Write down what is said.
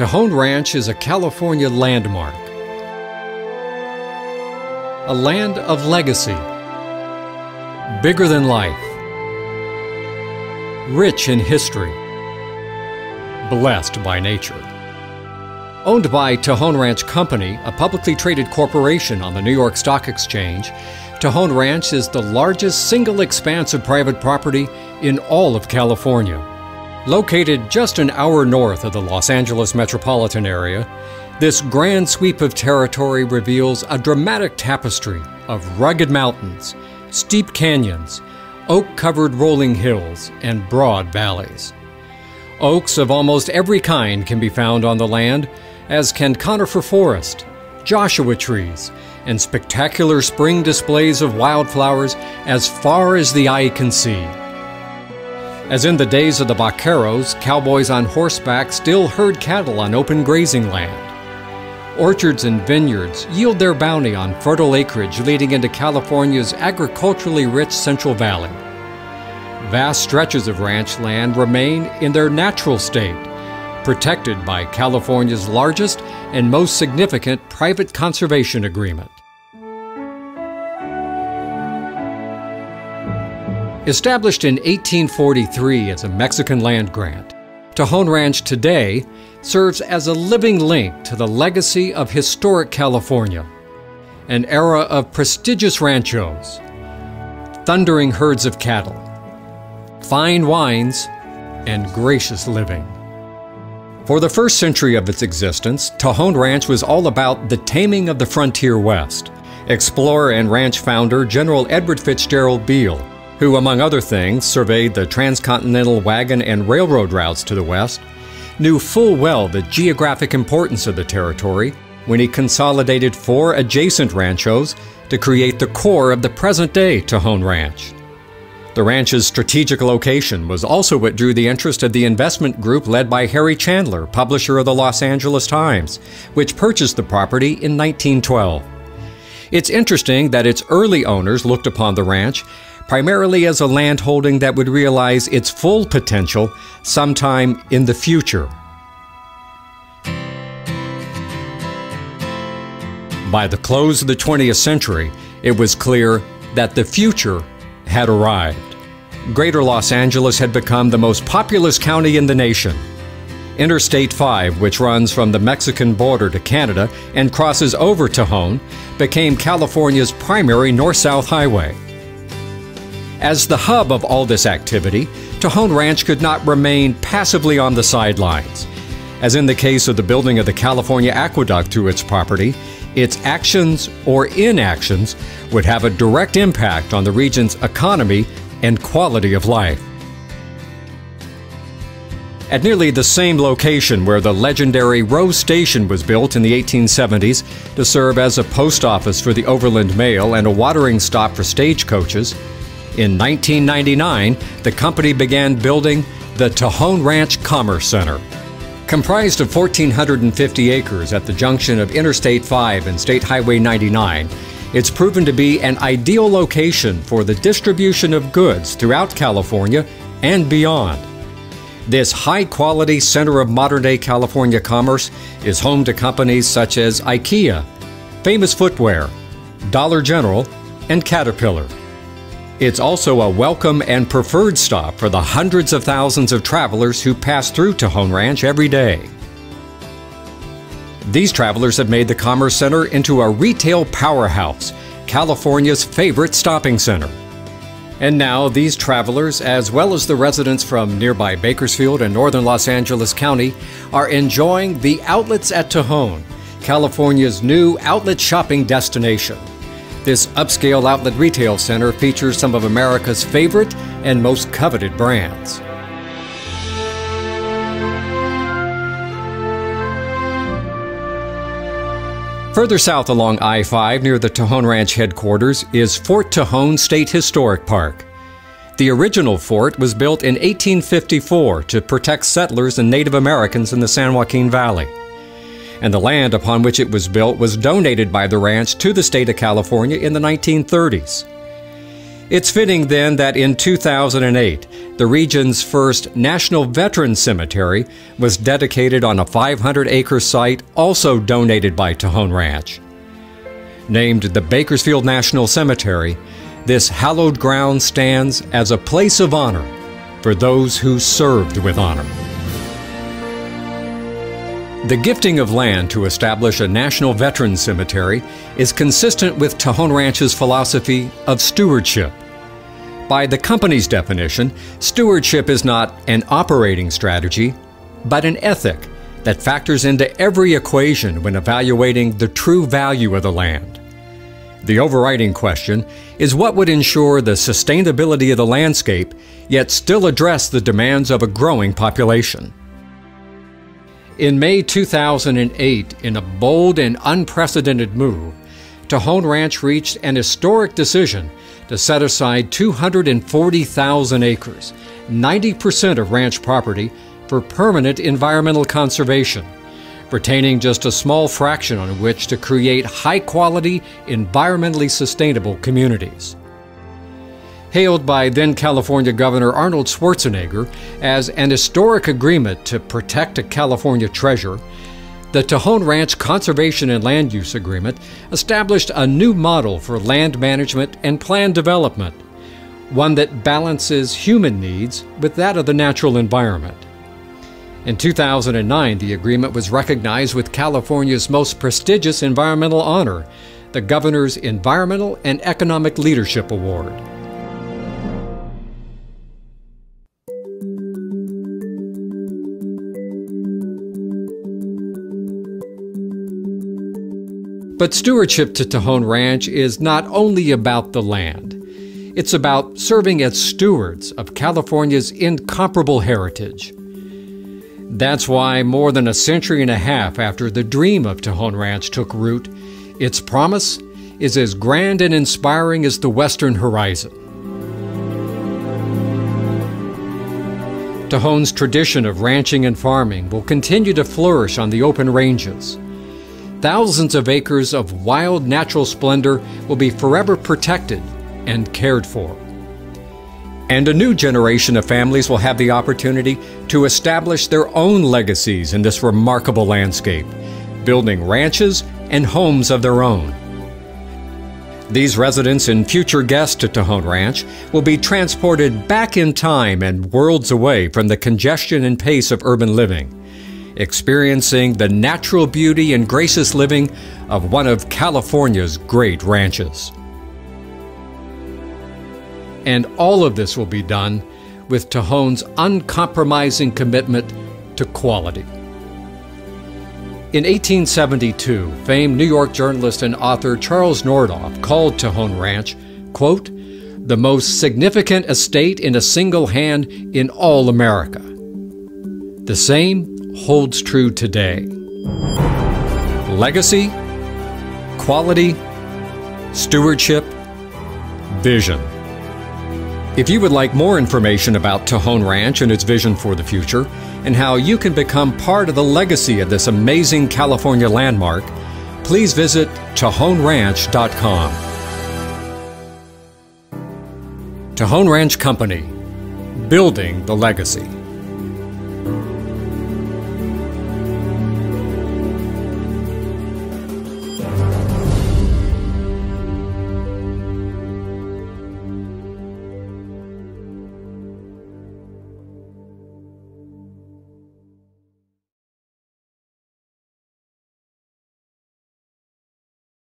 Tejon Ranch is a California landmark, a land of legacy, bigger than life, rich in history, blessed by nature. Owned by Tejon Ranch Company, a publicly traded corporation on the New York Stock Exchange, Tejon Ranch is the largest single expanse of private property in all of California. Located just an hour north of the Los Angeles metropolitan area, this grand sweep of territory reveals a dramatic tapestry of rugged mountains, steep canyons, oak-covered rolling hills, and broad valleys. Oaks of almost every kind can be found on the land, as can conifer forest, Joshua trees, and spectacular spring displays of wildflowers as far as the eye can see. As in the days of the vaqueros, cowboys on horseback still herd cattle on open grazing land. Orchards and vineyards yield their bounty on fertile acreage leading into California's agriculturally rich Central Valley. Vast stretches of ranch land remain in their natural state, protected by California's largest and most significant private conservation agreement. Established in 1843 as a Mexican land grant, Tejon Ranch today serves as a living link to the legacy of historic California, an era of prestigious ranchos, thundering herds of cattle, fine wines, and gracious living. For the first century of its existence, Tejon Ranch was all about the taming of the frontier west. Explorer and ranch founder General Edward Fitzgerald Beale, who, among other things, surveyed the transcontinental wagon and railroad routes to the west, knew full well the geographic importance of the territory when he consolidated 4 adjacent ranchos to create the core of the present-day Tejon Ranch. The ranch's strategic location was also what drew the interest of the investment group led by Harry Chandler, publisher of the Los Angeles Times, which purchased the property in 1912. It's interesting that its early owners looked upon the ranch primarily as a land holding that would realize its full potential sometime in the future. By the close of the 20th century, it was clear that the future had arrived. Greater Los Angeles had become the most populous county in the nation. Interstate 5, which runs from the Mexican border to Canada and crosses over Tejon, became California's primary north-south highway. As the hub of all this activity, Tejon Ranch could not remain passively on the sidelines. As in the case of the building of the California Aqueduct through its property, its actions or inactions would have a direct impact on the region's economy and quality of life. At nearly the same location where the legendary Rose Station was built in the 1870s to serve as a post office for the Overland Mail and a watering stop for stagecoaches, in 1999, the company began building the Tejon Ranch Commerce Center. Comprised of 1,450 acres at the junction of Interstate 5 and State Highway 99, it's proven to be an ideal location for the distribution of goods throughout California and beyond. This high-quality center of modern-day California commerce is home to companies such as IKEA, Famous Footwear, Dollar General, and Caterpillar. It's also a welcome and preferred stop for the hundreds of thousands of travelers who pass through Tejon Ranch every day. These travelers have made the Commerce Center into a retail powerhouse, California's favorite stopping center. And now these travelers, as well as the residents from nearby Bakersfield and northern Los Angeles County, are enjoying the Outlets at Tejon, California's new outlet shopping destination. This upscale outlet retail center features some of America's favorite and most coveted brands. Further south along I-5 near the Tejon Ranch headquarters is Fort Tejon State Historic Park. The original fort was built in 1854 to protect settlers and Native Americans in the San Joaquin Valley. And the land upon which it was built was donated by the ranch to the state of California in the 1930s. It's fitting then that in 2008, the region's first National Veteran Cemetery was dedicated on a 500-acre site also donated by Tejon Ranch. Named the Bakersfield National Cemetery, this hallowed ground stands as a place of honor for those who served with honor. The gifting of land to establish a National Veteran Cemetery is consistent with Tejon Ranch's philosophy of stewardship. By the company's definition, stewardship is not an operating strategy, but an ethic that factors into every equation when evaluating the true value of the land. The overriding question is what would ensure the sustainability of the landscape, yet still address the demands of a growing population. In May 2008, in a bold and unprecedented move, Tejon Ranch reached an historic decision to set aside 240,000 acres, 90% of ranch property, for permanent environmental conservation, retaining just a small fraction on which to create high-quality, environmentally sustainable communities. Hailed by then-California Governor Arnold Schwarzenegger as an historic agreement to protect a California treasure, the Tejon Ranch Conservation and Land Use Agreement established a new model for land management and plan development, one that balances human needs with that of the natural environment. In 2009, the agreement was recognized with California's most prestigious environmental honor, the Governor's Environmental and Economic Leadership Award. But stewardship to Tejon Ranch is not only about the land. It's about serving as stewards of California's incomparable heritage. That's why more than a century and a half after the dream of Tejon Ranch took root, its promise is as grand and inspiring as the western horizon. Tejon's tradition of ranching and farming will continue to flourish on the open ranges. Thousands of acres of wild natural splendor will be forever protected and cared for. And a new generation of families will have the opportunity to establish their own legacies in this remarkable landscape, building ranches and homes of their own. These residents and future guests to Tejon Ranch will be transported back in time and worlds away from the congestion and pace of urban living, experiencing the natural beauty and gracious living of one of California's great ranches. And all of this will be done with Tejon's uncompromising commitment to quality. In 1872, famed New York journalist and author Charles Nordhoff called Tejon Ranch, quote, "the most significant estate in a single hand in all America." The same holds true today. Legacy, quality, stewardship, vision. If you would like more information about Tejon Ranch and its vision for the future, and how you can become part of the legacy of this amazing California landmark, please visit tejonranch.com. Tejon Ranch Company, building the legacy.